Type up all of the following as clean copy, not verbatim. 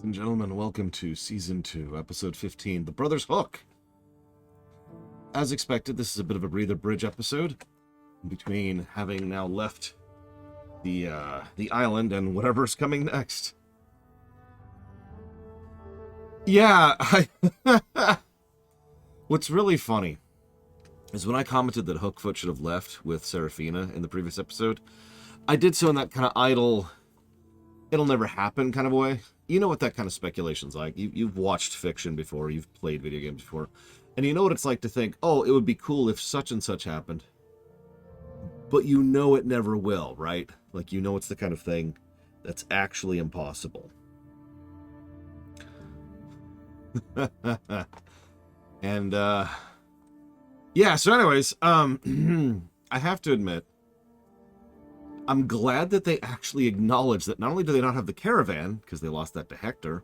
And gentlemen, welcome to Season 2, Episode 15, The Brothers Hook. As expected, this is a bit of a breather bridge episode, between having now left the island and whatever's coming next. Yeah, what's really funny is when I commented that Hookfoot should have left with Serafina in the previous episode, I did so in that kind of idle, it'll never happen kind of way. You know what that kind of speculation's like. You've watched fiction before, you've played video games before, and you know what it's like to think, oh, it would be cool if such and such happened. But you know it never will, right? Like, you know it's the kind of thing that's actually impossible. And, yeah, so anyways, I have to admit, I'm glad that they actually acknowledge that not only do they not have the caravan, because they lost that to Hector,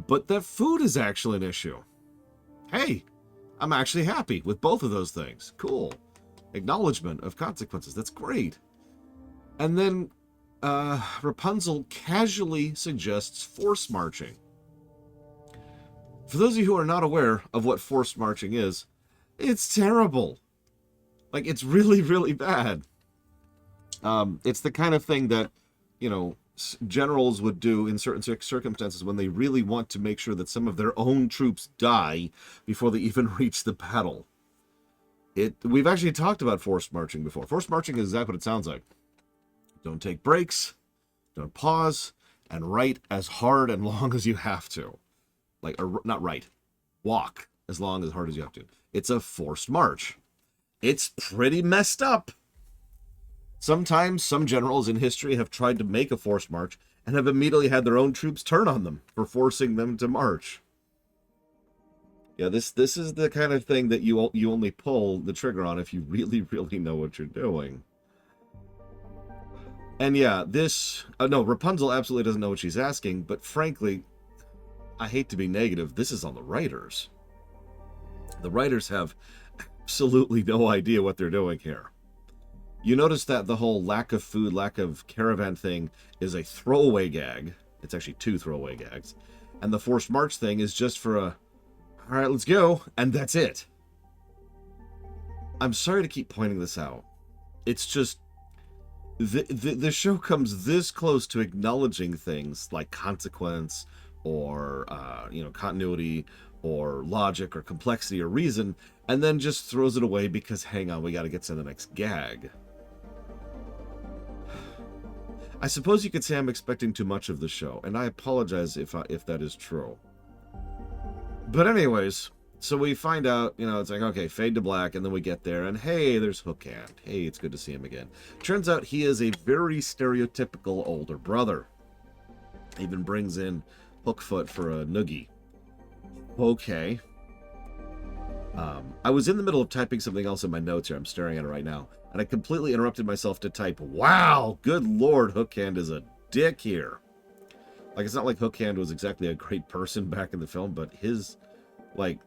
but that food is actually an issue. Hey, I'm actually happy with both of those things. Cool. Acknowledgement of consequences. That's great. And then Rapunzel casually suggests force marching. For those of you who are not aware of what forced marching is, it's terrible. Like, it's really, really bad. It's the kind of thing that, you know, generals would do in certain circumstances when they really want to make sure that some of their own troops die before they even reach the battle. We've actually talked about forced marching before. Forced marching is exactly what it sounds like. Don't take breaks, don't pause, and write as hard and long as you have to. Like, or not write, walk as long as hard as you have to. It's a forced march. It's pretty messed up. Sometimes some generals in history have tried to make a forced march and have immediately had their own troops turn on them for forcing them to march. Yeah, this is the kind of thing that you only pull the trigger on if you really, really know what you're doing. And yeah, no, Rapunzel absolutely doesn't know what she's asking, but frankly, I hate to be negative, this is on the writers. The writers have absolutely no idea what they're doing here. You notice that the whole lack of food, lack of caravan thing is a throwaway gag. It's actually two throwaway gags. And the forced march thing is just for a, all right, let's go, and that's it. I'm sorry to keep pointing this out. It's just, the show comes this close to acknowledging things like consequence or, continuity or logic or complexity or reason, and then just throws it away because, hang on, we got to get to the next gag. I suppose you could say I'm expecting too much of the show, and I apologize if that is true. But anyways, so we find out, it's like, okay, fade to black, and then we get there, and hey, there's Hookhand. Hey, it's good to see him again. Turns out he is a very stereotypical older brother. Even brings in Hookfoot for a noogie. Okay. I was in the middle of typing something else in my notes here. I'm staring at it right now. And I completely interrupted myself to type, wow, good lord, Hookhand is a dick here. Like, it's not like Hookhand was exactly a great person back in the film, but his, like,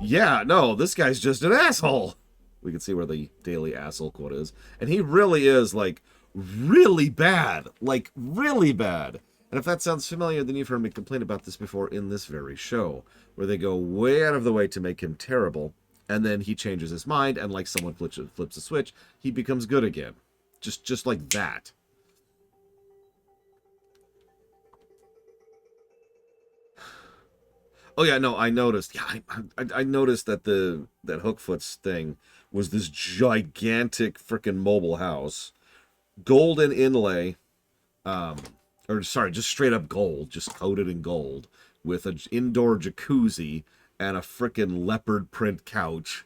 yeah, no, this guy's just an asshole. We can see where the daily asshole quote is. And he really is, like, really bad. Like, really bad. And if that sounds familiar, then you've heard me complain about this before in this very show, where they go way out of the way to make him terrible, and then he changes his mind, and like someone flips a switch, he becomes good again. Just like that. Oh yeah, no, I noticed. Yeah, I noticed that that Hookfoot's thing was this gigantic freaking mobile house, golden inlay, just straight up gold, just coated in gold, with an indoor jacuzzi and a frickin' leopard print couch.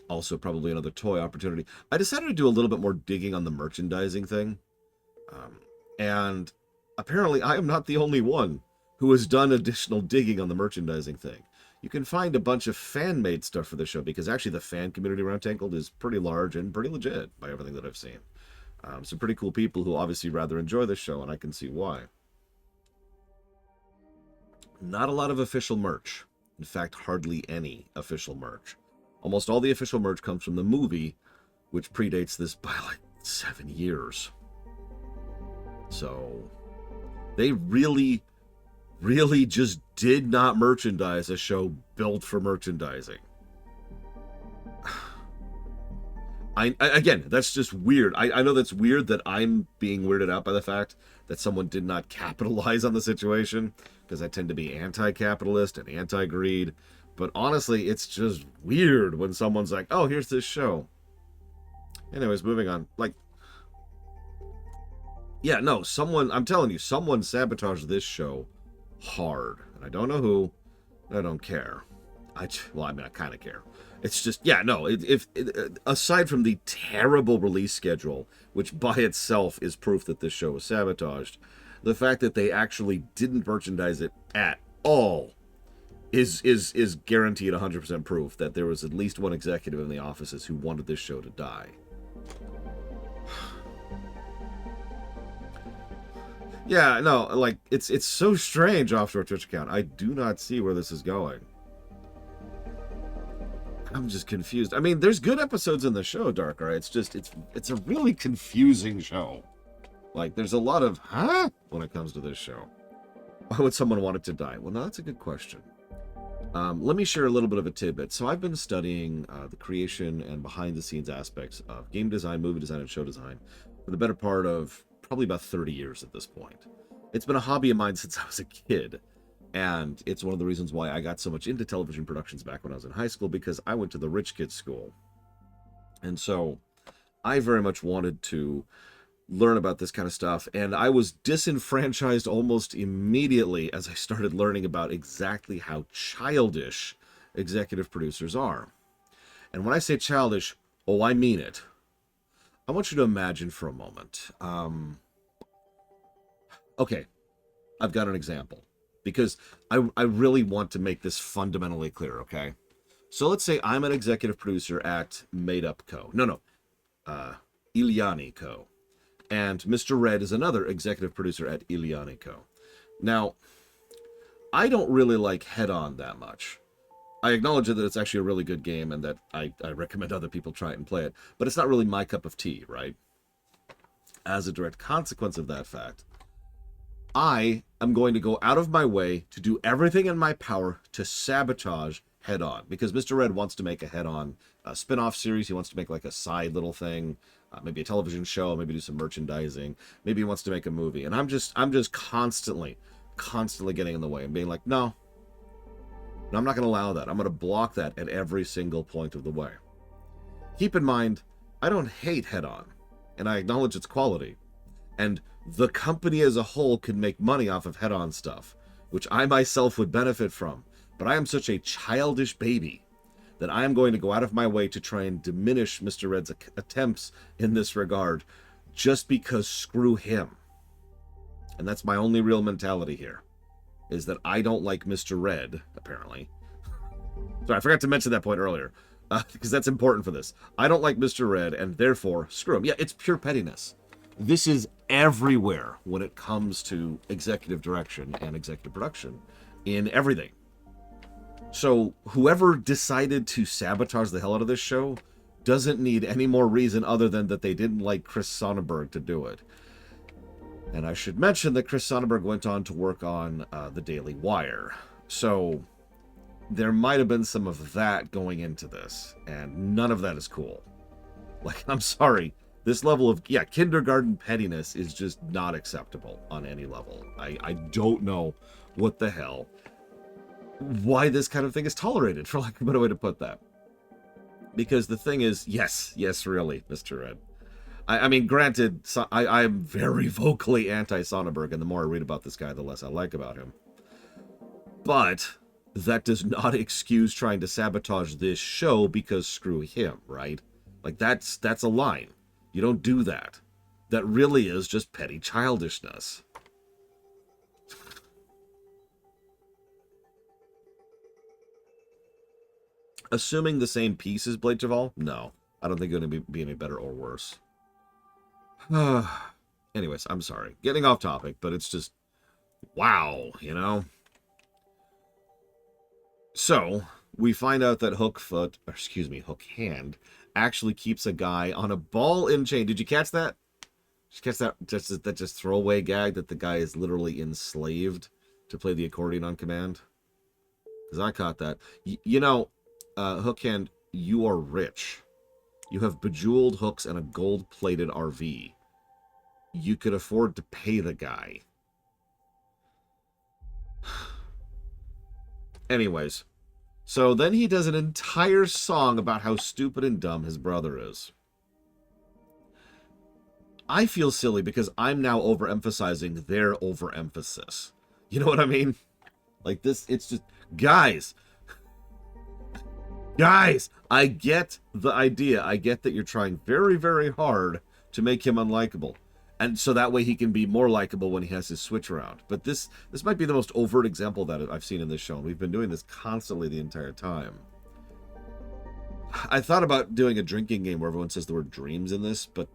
Also, probably another toy opportunity. I decided to do a little bit more digging on the merchandising thing. And apparently I am not the only one who has done additional digging on the merchandising thing. You can find a bunch of fan-made stuff for the show, because actually the fan community around Tangled is pretty large and pretty legit by everything that I've seen. Some pretty cool people who obviously rather enjoy this show, and I can see why. Not a lot of official merch. In fact, hardly any official merch. Almost all the official merch comes from the movie, which predates this by like 7 years. So they really, really just did not merchandise a show built for merchandising. Again, that's just weird. I know that's weird that I'm being weirded out by the fact that someone did not capitalize on the situation, because I tend to be anti-capitalist and anti-greed. But honestly, it's just weird when someone's like, oh, here's this show. Anyways, moving on. Like, yeah, no, I'm telling you, someone sabotaged this show hard. And I don't know who, I don't care. I kind of care. It's just, yeah, no, aside from the terrible release schedule, which by itself is proof that this show was sabotaged, the fact that they actually didn't merchandise it at all is guaranteed 100% proof that there was at least one executive in the offices who wanted this show to die. Yeah, no, like, it's so strange off to our Twitch account. I do not see where this is going. I'm just confused. I mean, there's good episodes in the show, Darker. It's just, it's a really confusing show. Like, there's a lot of, huh? When it comes to this show. Why would someone want it to die? Well, now that's a good question. Let me share a little bit of a tidbit. So I've been studying the creation and behind-the-scenes aspects of game design, movie design, and show design for the better part of probably about 30 years at this point. It's been a hobby of mine since I was a kid. And it's one of the reasons why I got so much into television productions back when I was in high school, because I went to the rich kids school. And so I very much wanted to learn about this kind of stuff. And I was disenfranchised almost immediately as I started learning about exactly how childish executive producers are. And when I say childish, oh, I mean it. I want you to imagine for a moment. Okay, I've got an example. Because I really want to make this fundamentally clear, okay? So let's say I'm an executive producer at Made Up Co. Iliani Co. And Mr. Red is another executive producer at Iliani Co. Now, I don't really like Head On that much. I acknowledge that it's actually a really good game and that I recommend other people try it and play it, but it's not really my cup of tea, right? As a direct consequence of that fact, I am going to go out of my way to do everything in my power to sabotage Head On, because Mr. Red wants to make a Head On spin-off series. He wants to make like a side little thing, maybe a television show, maybe do some merchandising, maybe he wants to make a movie. And I'm just constantly getting in the way and being like, no, I'm not going to allow that. I'm going to block that at every single point of the way. Keep in mind, I don't hate Head On, and I acknowledge its quality. And the company as a whole could make money off of Head On stuff, which I myself would benefit from. But I am such a childish baby that I am going to go out of my way to try and diminish Mr. Red's attempts in this regard, just because screw him. And that's my only real mentality here, is that I don't like Mr. Red, apparently. Sorry, I forgot to mention that point earlier, because that's important for this. I don't like Mr. Red, and therefore, screw him. Yeah, it's pure pettiness. This is everywhere when it comes to executive direction and executive production in everything. So whoever decided to sabotage the hell out of this show doesn't need any more reason other than that they didn't like Chris Sonnenberg to do it. And I should mention that Chris Sonnenberg went on to work on The Daily Wire. So there might have been some of that going into this, and none of that is cool. Like, I'm sorry. This level of, kindergarten pettiness is just not acceptable on any level. I don't know what the hell, why this kind of thing is tolerated, for lack of a better way to put that. Because the thing is, yes, really, Mr. Red. I mean, granted, I am very vocally anti-Sonnenberg, and the more I read about this guy, the less I like about him. But that does not excuse trying to sabotage this show because screw him, right? Like, that's a line. You don't do that. That really is just petty childishness. Assuming the same piece as Blade Javal? No. I don't think it's going to be any better or worse. Anyways, I'm sorry. Getting off topic, but it's just, wow, you know? So, we find out that Hook Hand actually keeps a guy on a ball and chain. Did you catch that? Did you catch that? Just throwaway gag that the guy is literally enslaved to play the accordion on command? Because I caught that. You know, Hookhand, you are rich. You have bejeweled hooks and a gold-plated RV. You could afford to pay the guy. Anyways, so then he does an entire song about how stupid and dumb his brother is. I feel silly because I'm now overemphasizing their overemphasis. You know what I mean? Like this, it's just, guys, I get the idea. I get that you're trying very, very hard to make him unlikable. And so that way he can be more likable when he has his switch around. But this might be the most overt example that I've seen in this show. And we've been doing this constantly the entire time. I thought about doing a drinking game where everyone says the word dreams in this, but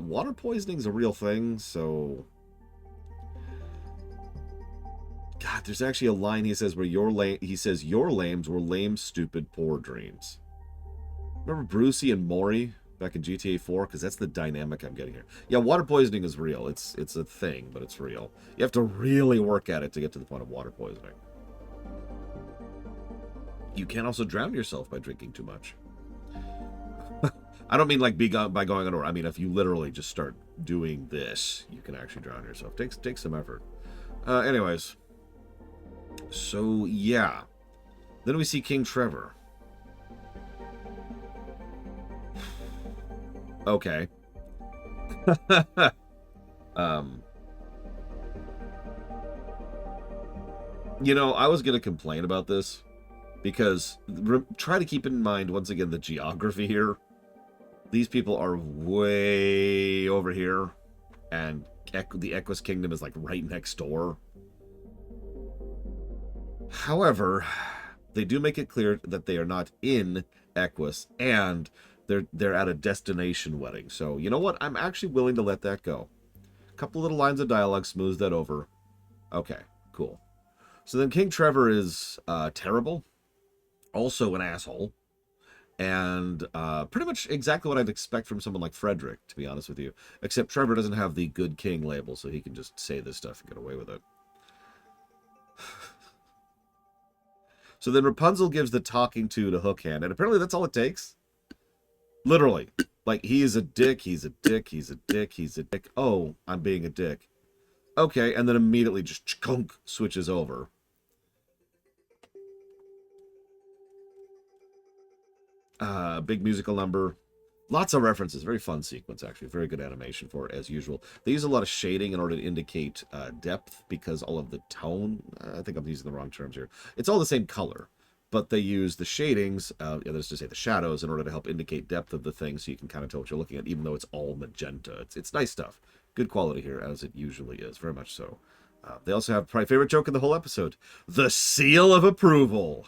water poisoning is a real thing, so... God, there's actually a line he says where he says, your lames were lame, stupid, poor dreams. Remember Brucey and Maury back in GTA 4? Because that's the dynamic I'm getting here. Yeah, water poisoning is real. It's a thing, but it's real. You have to really work at it to get to the point of water poisoning. You can also drown yourself by drinking too much. I don't mean like by going underwater. I mean if you literally just start doing this, you can actually drown yourself. Takes some effort. Anyways. So, yeah. Then we see King Trevor. Okay. You know, I was going to complain about this because try to keep in mind, once again, the geography here. These people are way over here, and the Equus Kingdom is like right next door. However, they do make it clear that they are not in Equus, and they're at a destination wedding. So, you know what? I'm actually willing to let that go. A couple little lines of dialogue smooths that over. Okay, cool. So then King Trevor is terrible, also an asshole, and pretty much exactly what I'd expect from someone like Frederick, to be honest with you. Except Trevor doesn't have the good king label, so he can just say this stuff and get away with it. So then Rapunzel gives the talking to Hookhand, and apparently that's all it takes. Literally. Like, he is a dick, he's a dick, he's a dick, he's a dick. Oh, I'm being a dick. Okay, and then immediately just chunk switches over. Big musical number. Lots of references. Very fun sequence, actually. Very good animation for it, as usual. They use a lot of shading in order to indicate depth, because all of the tone... I think I'm using the wrong terms here. It's all the same color, but they use the shadings, that is to say the shadows, in order to help indicate depth of the thing, so you can kind of tell what you're looking at, even though it's all magenta. It's nice stuff. Good quality here, as it usually is. Very much so. They also have my favorite joke in the whole episode. The seal of approval.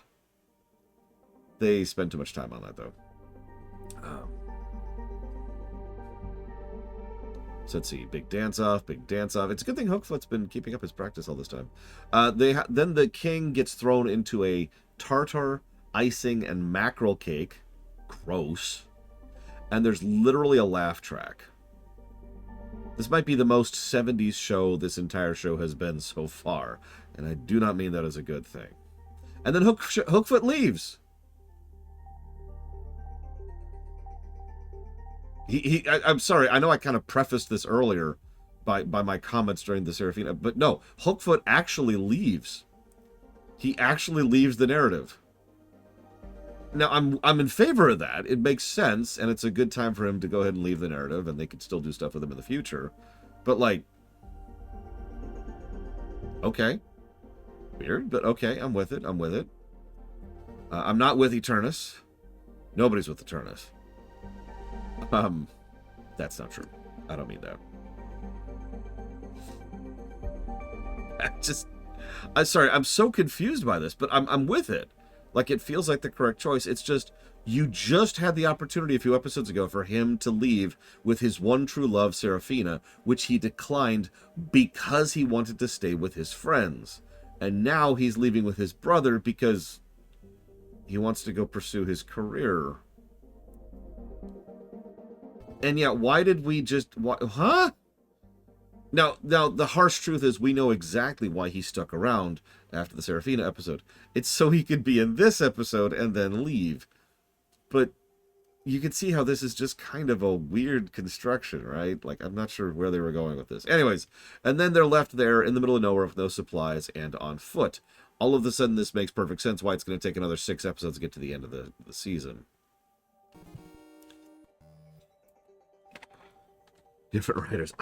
They spend too much time on that, though. So let's see, big dance off, big dance off. It's a good thing Hookfoot's been keeping up his practice all this time. Then the king gets thrown into a tartar, icing, and mackerel cake. Gross. And there's literally a laugh track. This might be the most 70s show this entire show has been so far, and I do not mean that as a good thing. And then Hookfoot leaves. I'm sorry, I know I kind of prefaced this earlier by my comments during the Seraphina, but no, Hookfoot actually leaves. He actually leaves the narrative. Now, I'm in favor of that. It makes sense, and it's a good time for him to go ahead and leave the narrative, and they could still do stuff with him in the future. But, like... Okay. Weird, but okay, I'm with it, I'm with it. I'm not with Eternus. Nobody's with Eternus. That's not true. I don't mean that. I'm sorry, I'm so confused by this, but I'm with it. Like, it feels like the correct choice. It's just, you just had the opportunity a few episodes ago for him to leave with his one true love, Seraphina, which he declined because he wanted to stay with his friends. And now he's leaving with his brother because he wants to go pursue his career. And yet, why did we just... Huh? Now, the harsh truth is we know exactly why he stuck around after the Serafina episode. It's so he could be in this episode and then leave. But you can see how this is just kind of a weird construction, right? Like, I'm not sure where they were going with this. Anyways, and then they're left there in the middle of nowhere with no supplies and on foot. All of a sudden, this makes perfect sense why it's going to take another 6 episodes to get to the end of the season. Different writers.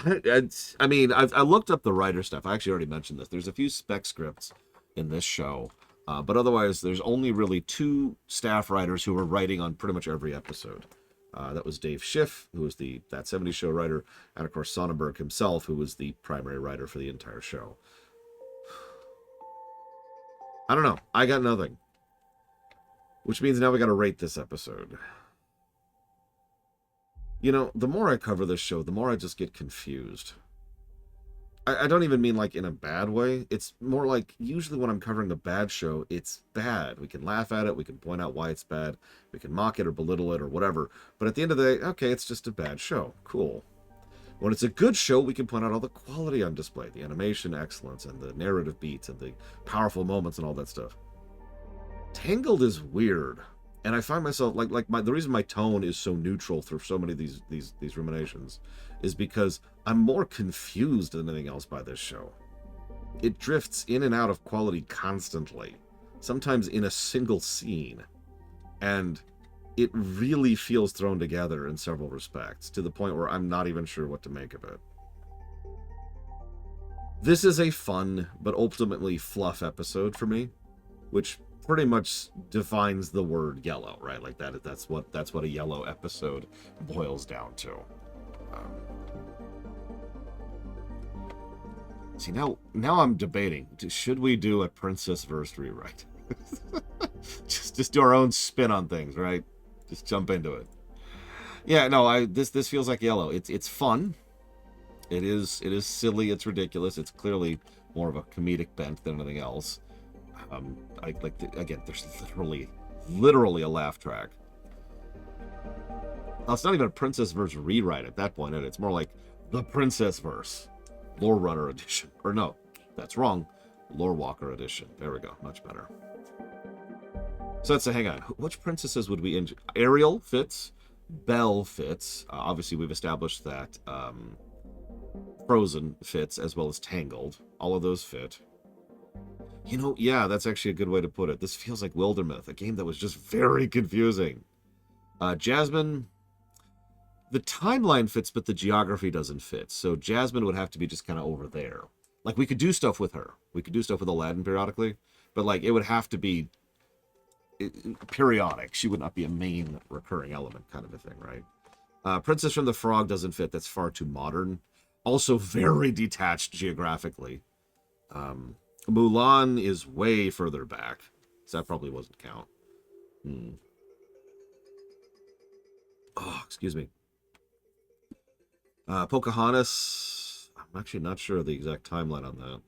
I mean, I looked up the writer stuff. I actually already mentioned this. There's a few spec scripts in this show. But otherwise, there's only really 2 staff writers who were writing on pretty much every episode. That was Dave Schiff, who was the That 70s Show writer, and of course Sonnenberg himself, who was the primary writer for the entire show. I don't know. I got nothing. Which means now we got to rate this episode. You know, the more I cover this show, the more I just get confused. I don't even mean like in a bad way. It's more like usually when I'm covering a bad show, it's bad. We can laugh at it. We can point out why it's bad. We can mock it or belittle it or whatever. But at the end of the day, okay, it's just a bad show. Cool. When it's a good show, we can point out all the quality on display, the animation excellence and the narrative beats and the powerful moments and all that stuff. Tangled is weird. And I find myself the reason my tone is so neutral through so many of these ruminations is because I'm more confused than anything else by this show. It drifts in and out of quality constantly, sometimes in a single scene, and it really feels thrown together in several respects, to the point where I'm not even sure what to make of it. This is a fun, but ultimately fluff episode for me, which pretty much defines the word yellow, right? Like that's what a yellow episode boils down to. See, now I'm debating, should we do a Princess verse rewrite? just do our own spin on things, right? Just jump into it. Yeah, no, this feels like yellow. It's fun. It is silly, it's ridiculous. It's clearly more of a comedic bent than anything else. Again, there's literally a laugh track. Well, it's not even a Princess verse rewrite at that point. It's more like the Princess verse, Lore Runner edition. Or no, that's wrong. Lore Walker edition. There we go. Much better. So let's say, hang on. Which princesses would we enjoy? Ariel fits. Belle fits. Obviously, we've established that Frozen fits, as well as Tangled. All of those fit. You know, yeah, that's actually a good way to put it. This feels like Wildermyth, a game that was just very confusing. Jasmine, the timeline fits, but the geography doesn't fit. So Jasmine would have to be just kind of over there. Like, we could do stuff with her. We could do stuff with Aladdin periodically, but, like, it would have to be periodic. She would not be a main recurring element kind of a thing, right? Princess from the Frog doesn't fit. That's far too modern. Also very detached geographically. Mulan is way further back, so that probably wasn't count. Oh, excuse me. Pocahontas, I'm actually not sure of the exact timeline on that,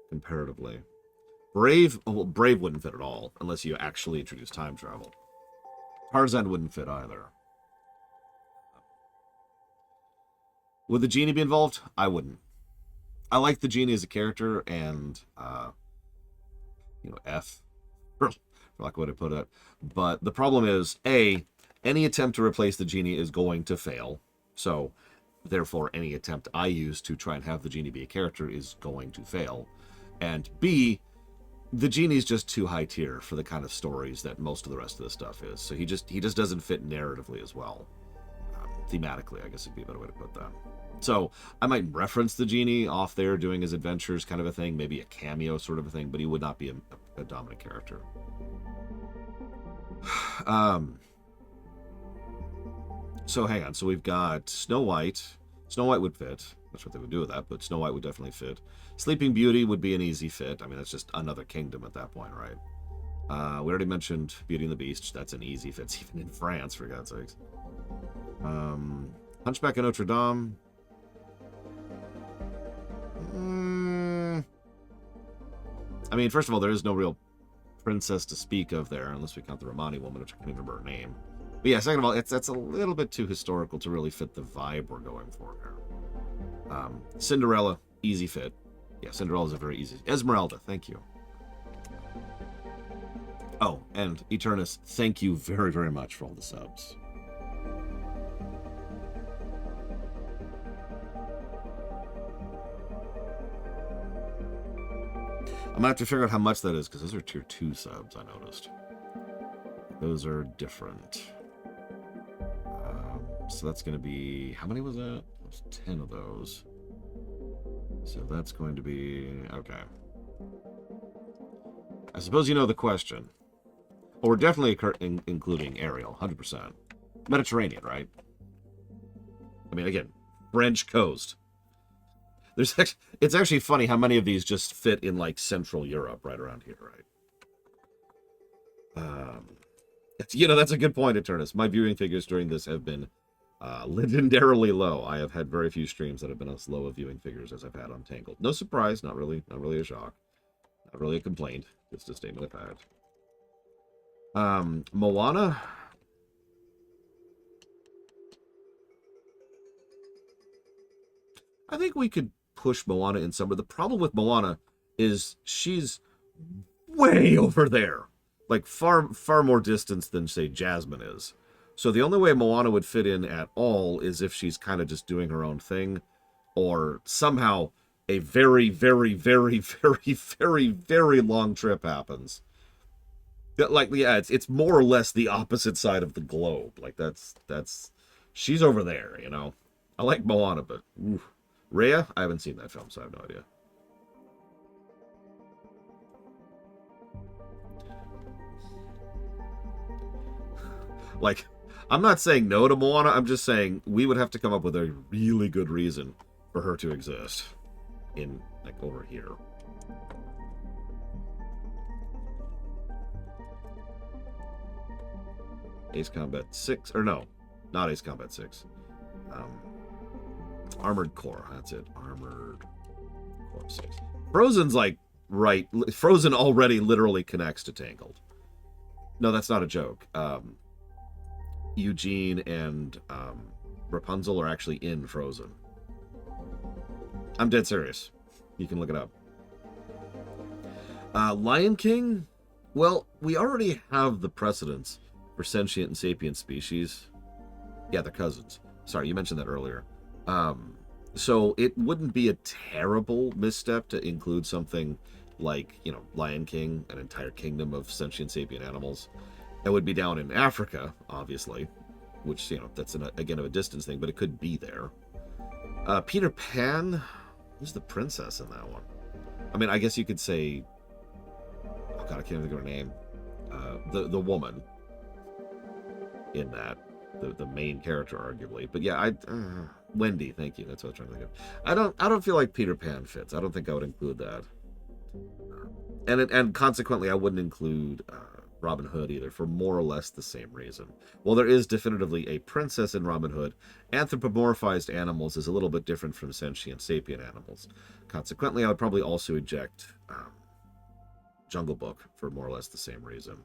comparatively. Brave wouldn't fit at all, unless you actually introduce time travel. Tarzan wouldn't fit either. Would the genie be involved? I wouldn't. I like the genie as a character, and, F, for lack of a way to put it. But the problem is, A, any attempt to replace the genie is going to fail. So, therefore, any attempt I use to try and have the genie be a character is going to fail. And B, the genie's just too high tier for the kind of stories that most of the rest of the stuff is. So he just doesn't fit narratively as well. Thematically, I guess would be a better way to put that. So I might reference the genie off there doing his adventures kind of a thing, maybe a cameo sort of a thing, but he would not be a dominant character. So hang on. So we've got Snow White. Snow White would fit. Not sure what they would do with that, but Snow White would definitely fit. Sleeping Beauty would be an easy fit. I mean, that's just another kingdom at that point, right? We already mentioned Beauty and the Beast. That's an easy fit. It's even in France, for God's sakes. Hunchback of Notre Dame. I mean, first of all, there is no real princess to speak of there, unless we count the Romani woman, which I can't even remember her name. But yeah, second of all, that's a little bit too historical to really fit the vibe we're going for here. Cinderella, easy fit. Yeah, Cinderella's a very easy... Esmeralda, thank you. Oh, and Eternus, thank you very, very much for all the subs. I'm gonna have to figure out how much that is, because those are tier 2 subs, I noticed. Those are different. So that's gonna be... How many was that? It was 10 of those. So that's going to be... Okay. I suppose you know the question. Well, we're definitely including Ariel, 100%. Mediterranean, right? I mean, again, French coast. It's actually funny how many of these just fit in, like, Central Europe, right around here, right? That's a good point, Eternus. My viewing figures during this have been legendarily low. I have had very few streams that have been as low of viewing figures as I've had on Tangled. No surprise, not really a shock. Not really a complaint, just a statement of fact. Moana. I think we could push Moana in somewhere. The problem with Moana is she's way over there. Like far more distance than, say, Jasmine is. So the only way Moana would fit in at all is if she's kind of just doing her own thing, or somehow a very, very, very, very, very, very long trip happens. Like, yeah, it's more or less the opposite side of the globe. Like, that's she's over there, you know. I like Moana, but oof. Rhea, I haven't seen that film, so I have no idea. Like, I'm not saying no to Moana, I'm just saying we would have to come up with a really good reason for her to exist in, like, over here. Ace Combat 6, or no, not Ace Combat 6. Armored Core, that's it. Armored Core 6. Frozen's like, right, Frozen already literally connects to Tangled. No, that's not a joke. Eugene and Rapunzel are actually in Frozen. I'm dead serious. You can look it up. Lion King? Well, we already have the precedents for sentient and sapient species. Yeah, they're cousins. Sorry, you mentioned that earlier. So it wouldn't be a terrible misstep to include something like, you know, Lion King, an entire kingdom of sentient sapient animals. That would be down in Africa, obviously, which, you know, that's, again, a distance thing, but it could be there. Peter Pan? Who's the princess in that one? I mean, I guess you could say... Oh, God, I can't think of her name. The woman in that. The main character, arguably. But yeah, Wendy, thank you. That's what I was trying to think of. I don't feel like Peter Pan fits. I don't think I would include that. And consequently, I wouldn't include Robin Hood either, for more or less the same reason. While there is definitively a princess in Robin Hood, anthropomorphized animals is a little bit different from sentient sapient animals. Consequently, I would probably also eject Jungle Book for more or less the same reason.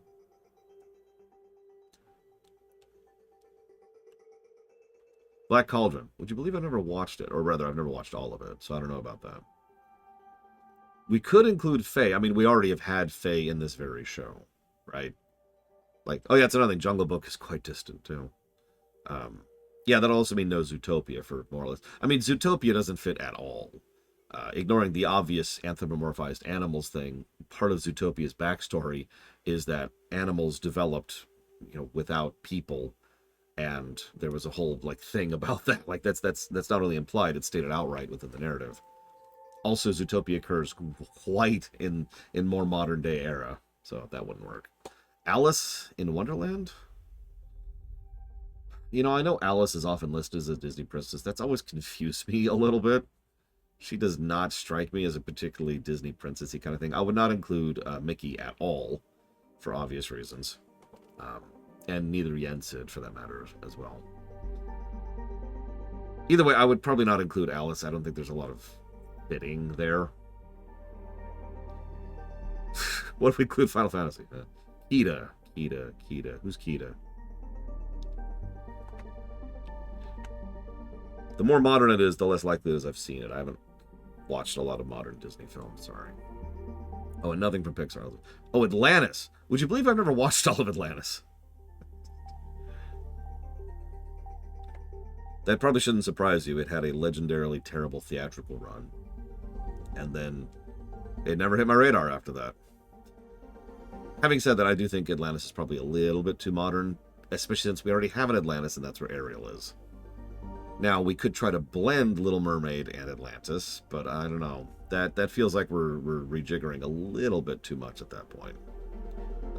Black Cauldron. Would you believe I've never watched it? Or rather, I've never watched all of it, so I don't know about that. We could include Faye. I mean, we already have had Faye in this very show, right? Like, oh yeah, it's another thing. Jungle Book is quite distant, too. Yeah, that'll also mean no Zootopia for more or less. I mean, Zootopia doesn't fit at all. Ignoring the obvious anthropomorphized animals thing, part of Zootopia's backstory is that animals developed, you know, without people, and there was a whole like thing about that. Like that's not only implied; it's stated outright within the narrative. Also, Zootopia occurs quite in more modern day era, so that wouldn't work. Alice in Wonderland. You know, I know Alice is often listed as a Disney princess. That's always confused me a little bit. She does not strike me as a particularly Disney princessy kind of thing. I would not include Mickey at all, for obvious reasons. And neither Yensid, for that matter, as well. Either way, I would probably not include Alice. I don't think there's a lot of fitting there. What if we include Final Fantasy? Kida. Who's Kida? The more modern it is, the less likely it is I've seen it. I haven't watched a lot of modern Disney films, sorry. Oh, and nothing from Pixar. Oh, Atlantis. Would you believe I've never watched all of Atlantis? That probably shouldn't surprise you. It had a legendarily terrible theatrical run. And then it never hit my radar after that. Having said that, I do think Atlantis is probably a little bit too modern, especially since we already have an Atlantis and that's where Ariel is. Now, we could try to blend Little Mermaid and Atlantis, but I don't know. That feels like we're rejiggering a little bit too much at that point.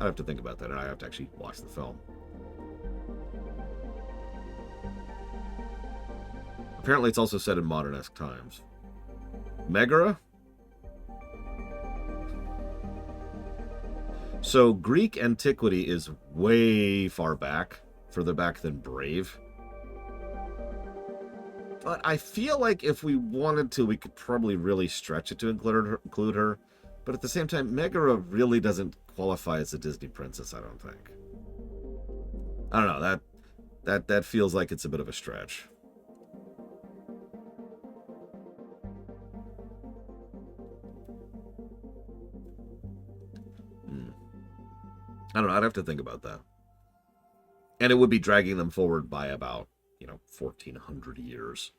I'd have to think about that, and I have to actually watch the film. Apparently, it's also set in modern-esque times. Megara? So, Greek antiquity is way far back, further back than Brave. But I feel like if we wanted to, we could probably really stretch it to include her. But at the same time, Megara really doesn't qualify as a Disney princess, I don't think. I don't know, that feels like it's a bit of a stretch. I don't know, I'd have to think about that. And it would be dragging them forward by about, 1,400 years.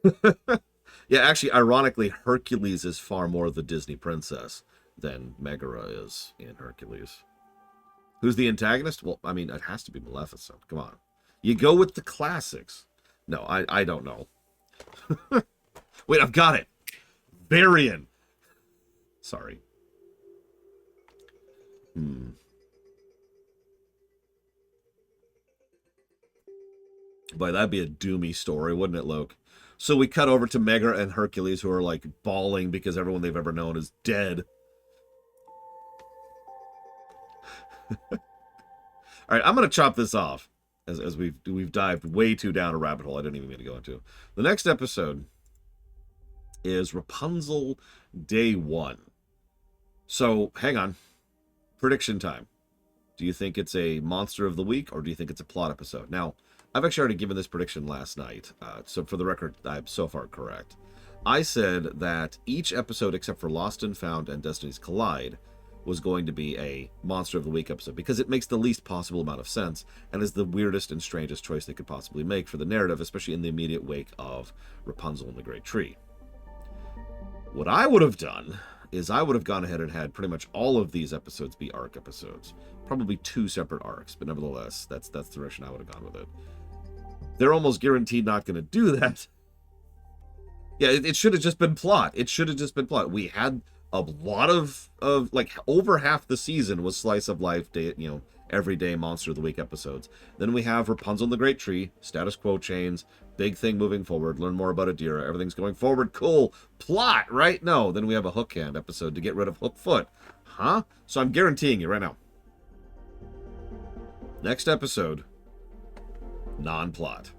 Yeah, actually, ironically, Hercules is far more the Disney princess than Megara is in Hercules. Who's the antagonist? Well, I mean, it has to be Maleficent. Come on. You go with the classics. No, I don't know. Wait, I've got it. Varian. Sorry. Boy, that'd be a doomy story, wouldn't it, Loke? So we cut over to Megara and Hercules, who are, like, bawling because everyone they've ever known is dead. All right, I'm going to chop this off, as we've dived way too down a rabbit hole I didn't even mean to go into. The next episode is Rapunzel Day 1. So, hang on. Prediction time. Do you think it's a Monster of the Week, or do you think it's a plot episode? Now, I've actually already given this prediction last night, so for the record, I'm so far correct. I said that each episode, except for Lost and Found and Destinies Collide, was going to be a Monster of the Week episode, because it makes the least possible amount of sense, and is the weirdest and strangest choice they could possibly make for the narrative, especially in the immediate wake of Rapunzel and the Great Tree. What I would have done is I would have gone ahead and had pretty much all of these episodes be arc episodes. Probably 2 separate arcs, but nevertheless, that's the direction I would have gone with it. They're almost guaranteed not going to do that. Yeah, it should have just been plot. It should have just been plot. We had a lot of like, over half the season was slice of life, day, everyday Monster of the Week episodes. Then we have Rapunzel and the Great Tree, status quo chains, big thing moving forward, learn more about Adira, everything's going forward, cool. Plot, right? No, then we have a Hook Hand episode to get rid of Hook Foot. Huh? So I'm guaranteeing you right now. Next episode, non-plot.